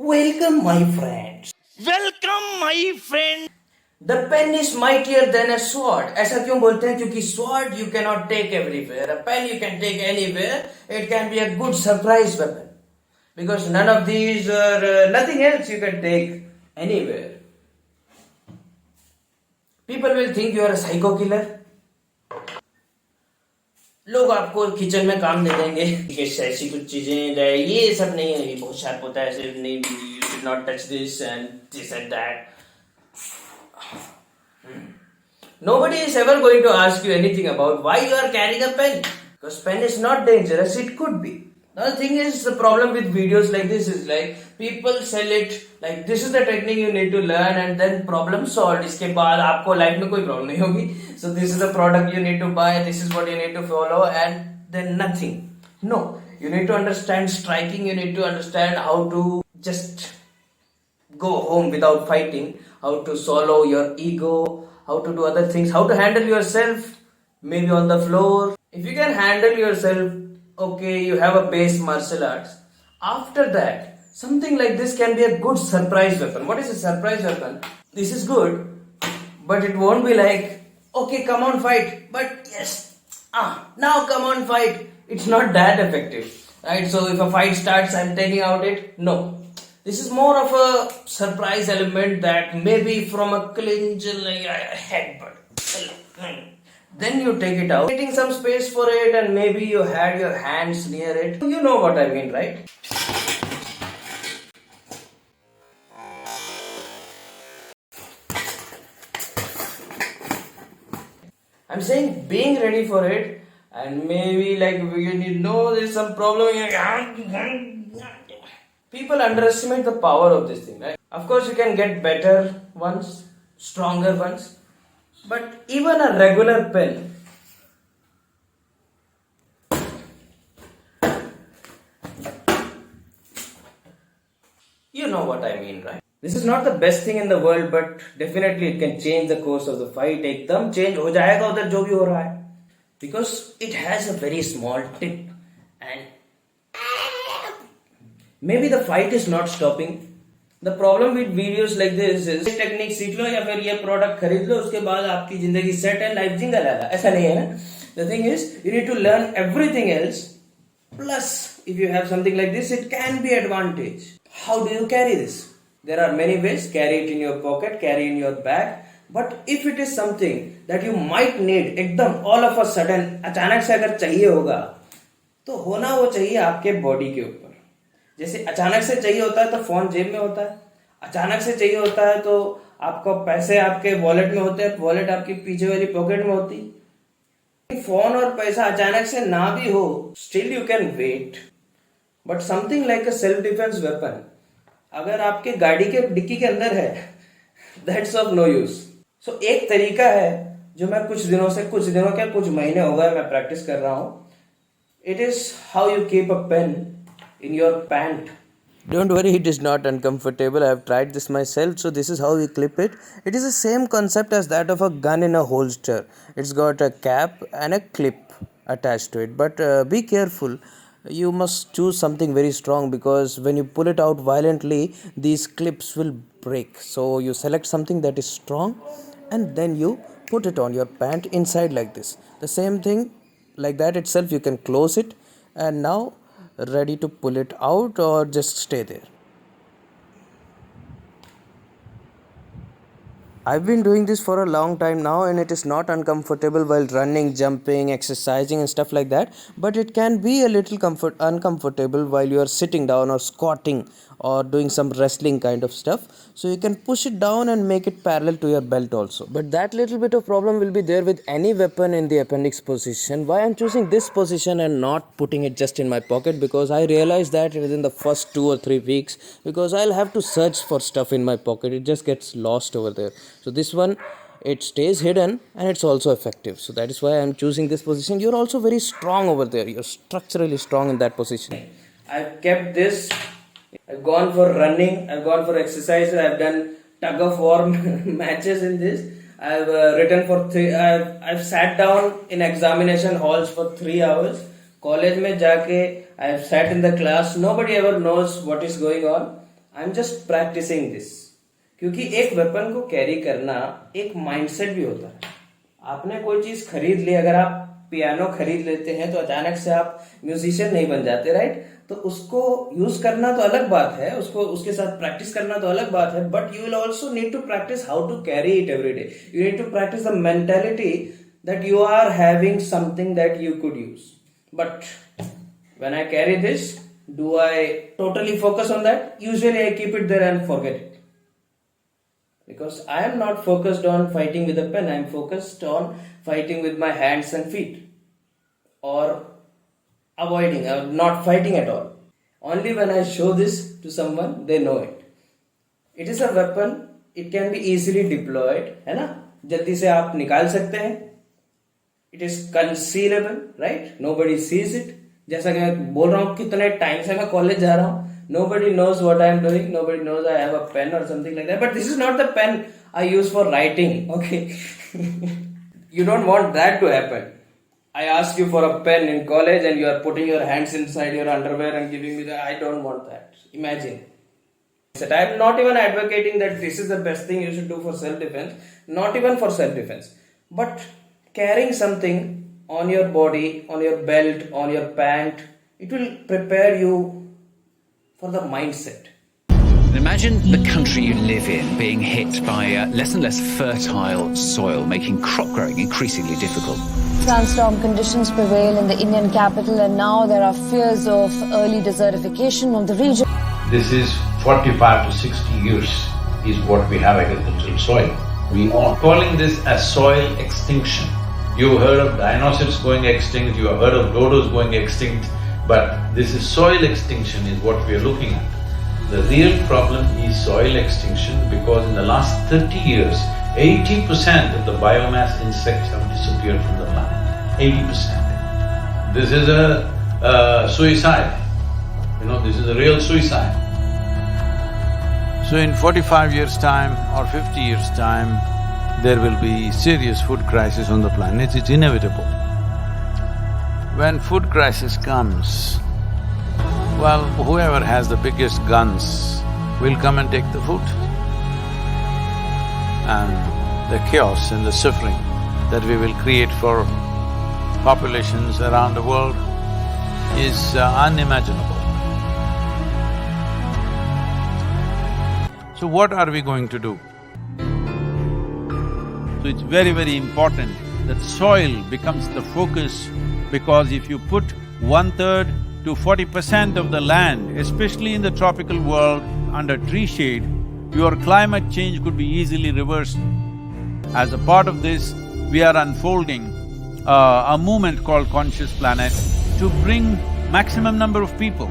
Welcome, my friends. Welcome, my friend. The pen is mightier than a sword. ऐसा क्यों बोलते हैं? क्योंकि sword you cannot take everywhere. A pen you can take anywhere. It can be a good surprise weapon. Because none of these or nothing else you can take anywhere. People will think you are a psycho killer. लोग आपको kitchen में काम दे देंगे कि ऐसी कुछ चीजें ये सब नहीं है, ये बहुत शार्प होता है, ऐसे नहीं, you should not touch this and that. Nobody is ever going to ask you anything about why you are carrying a pen. Because pen is not dangerous, it could be. The thing is, the problem with videos like this is like people sell it like this is the technique you need to learn and then problem solved. इसके बाद आपको life में कोई problem नहीं होगी. So this is the product you need to buy, this is what you need to follow and then nothing. No, you need to understand striking, you need to understand how to just go home without fighting, how to swallow your ego, how to do other things, how to handle yourself, maybe on the floor. If you can handle yourself, okay, you have a base martial arts. After that, something like this can be a good surprise weapon. What is a surprise weapon? This is good, but it won't be like, okay, come on, fight. But yes, now come on, fight. It's not that effective, right? So if a fight starts, I'm taking out it. No, this is more of a surprise element that maybe from a clinch, like a headbutt. Then you take it out, getting some space for it, and maybe you had your hands near it. You know what I mean, right? I'm saying being ready for it, and maybe like you know there's some problem. People underestimate the power of this thing, right? Of course, you can get better ones, stronger ones, but even a regular pen. You know what I mean, right? This is not the best thing in the world, but definitely it can change the course of the fight. एकदम change हो जाएगा उधर जो भी हो रहा है. Because it has a very small tip and maybe the fight is not stopping. The problem with videos like this is technique सीख लो या फिर ये प्रोडक्ट खरीद लो, उसके बाद आपकी जिंदगी सेट है, लाइफ जिंगल है. ऐसा नहीं है ना. The thing is, you need to learn everything else. Plus, if you have something like this, it can be advantage. How do you carry this? There are many ways. Carry it in your pocket, carry in your bag. But if it is something that you might need एकदम all of a sudden, अचानक से अगर चाहिए होगा, तो होना वो चाहिए आपके बॉडी के ऊपर. जैसे अचानक से चाहिए होता है तो फोन जेब में होता है, अचानक से चाहिए होता है तो आपको पैसे आपके वॉलेट में होते हैं, वॉलेट आपकी पीछे वाली पॉकेट में होती. फोन और पैसा अचानक से ना भी हो, still you can wait. But something like a self defence weapon अगर आपके गाड़ी के डिक्की के अंदर है, that's of no use. So एक तरीका है जो मैं कुछ दिनों क्या कुछ महीने हो गए मैं प्रैक्टिस कर रहा हूं. It is how you keep a pen in your pant. Don't worry, it is not uncomfortable. I have tried this myself. So this is how we clip it. It is the same concept as that of a gun in a holster. It's got a cap and a clip attached to it. But be careful. You must choose something very strong because when you pull it out violently, these clips will break. So you select something that is strong and then you put it on your pant inside like this. The same thing like that itself, you can close it and now ready to pull it out or just stay there. I've been doing this for a long time now and it is not uncomfortable while running, jumping, exercising and stuff like that, but it can be a little uncomfortable while you are sitting down or squatting or doing some wrestling kind of stuff. So you can push it down and make it parallel to your belt also. But that little bit of problem will be there with any weapon in the appendix position. Why I'm choosing this position and not putting it just in my pocket, because I realized that within the first 2 or 3 weeks, because I'll have to search for stuff in my pocket, it just gets lost over there. So this one, it stays hidden and it's also effective. So that is why I'm choosing this position. You're also very strong over there. You're structurally strong in that position. I've kept this. I've gone for running. I've gone for exercise. I've done tug of war matches in this. I've written for 3. I've sat down in examination halls for 3 hours. College में जाके I've sat in the class. Nobody ever knows what is going on. I am just practising this. क्योंकि एक weapon को carry करना एक mindset भी होता है। आपने कोई चीज खरीद ली, अगर आप पियानो खरीद लेते हैं तो अचानक से आप म्यूजिशियन नहीं बन जाते, राइट? तो उसको यूज करना तो अलग बात है, उसको उसके साथ प्रैक्टिस करना तो अलग बात है, but you will also need to practise how to carry it every day. You need to practise the mentality that you are having something that you could use. But when I carry this, do I totally focus on that? Usually I keep it there and forget it, because I am not focused on fighting with a pen. I am focused on fighting with my hands and feet, or avoiding or not fighting at all. Only when I show this to someone, they know it. It is a weapon. It can be easily deployed, है ना? जल्दी से आप निकाल सकते हैं. It is concealable, right? Nobody sees it. जैसा कि मैं बोल रहा हूँ, कितने टाइम से मैं कॉलेज जा रहा हूँ. Nobody knows what I am doing. Nobody knows I have a pen or something like that. But this is not the pen I use for writing. Okay. You don't want that to happen. I asked you for a pen in college and you are putting your hands inside your underwear and giving me that. I don't want that. Imagine. I am not even advocating that this is the best thing you should do for self-defense. Not even for self-defense. But carrying something on your body, on your belt, on your pant, it will prepare you for the mindset. Imagine the country you live in being hit by less and less fertile soil, making crop growing increasingly difficult. Sandstorm conditions prevail in the Indian capital, and now there are fears of early desertification of the region. This is 45 to 60 years is what we have agricultural soil. We are calling this as soil extinction. You heard of dinosaurs going extinct, you have heard of dodos going extinct, but this is soil extinction is what we are looking at. The real problem is soil extinction because in the last 30 years, 80% of the biomass insects have disappeared from the planet. 80%. This is a suicide. You know, this is a real suicide. So in 45 years' time or 50 years' time, there will be serious food crisis on the planet, it's inevitable. When food crisis comes, well, whoever has the biggest guns will come and take the food. And the chaos and the suffering that we will create for populations around the world is unimaginable. So what are we going to do? So it's very, very important that soil becomes the focus, because if you put 1/3 to 40% of the land, especially in the tropical world, under tree shade, your climate change could be easily reversed. As a part of this, we are unfolding a movement called Conscious Planet to bring maximum number of people.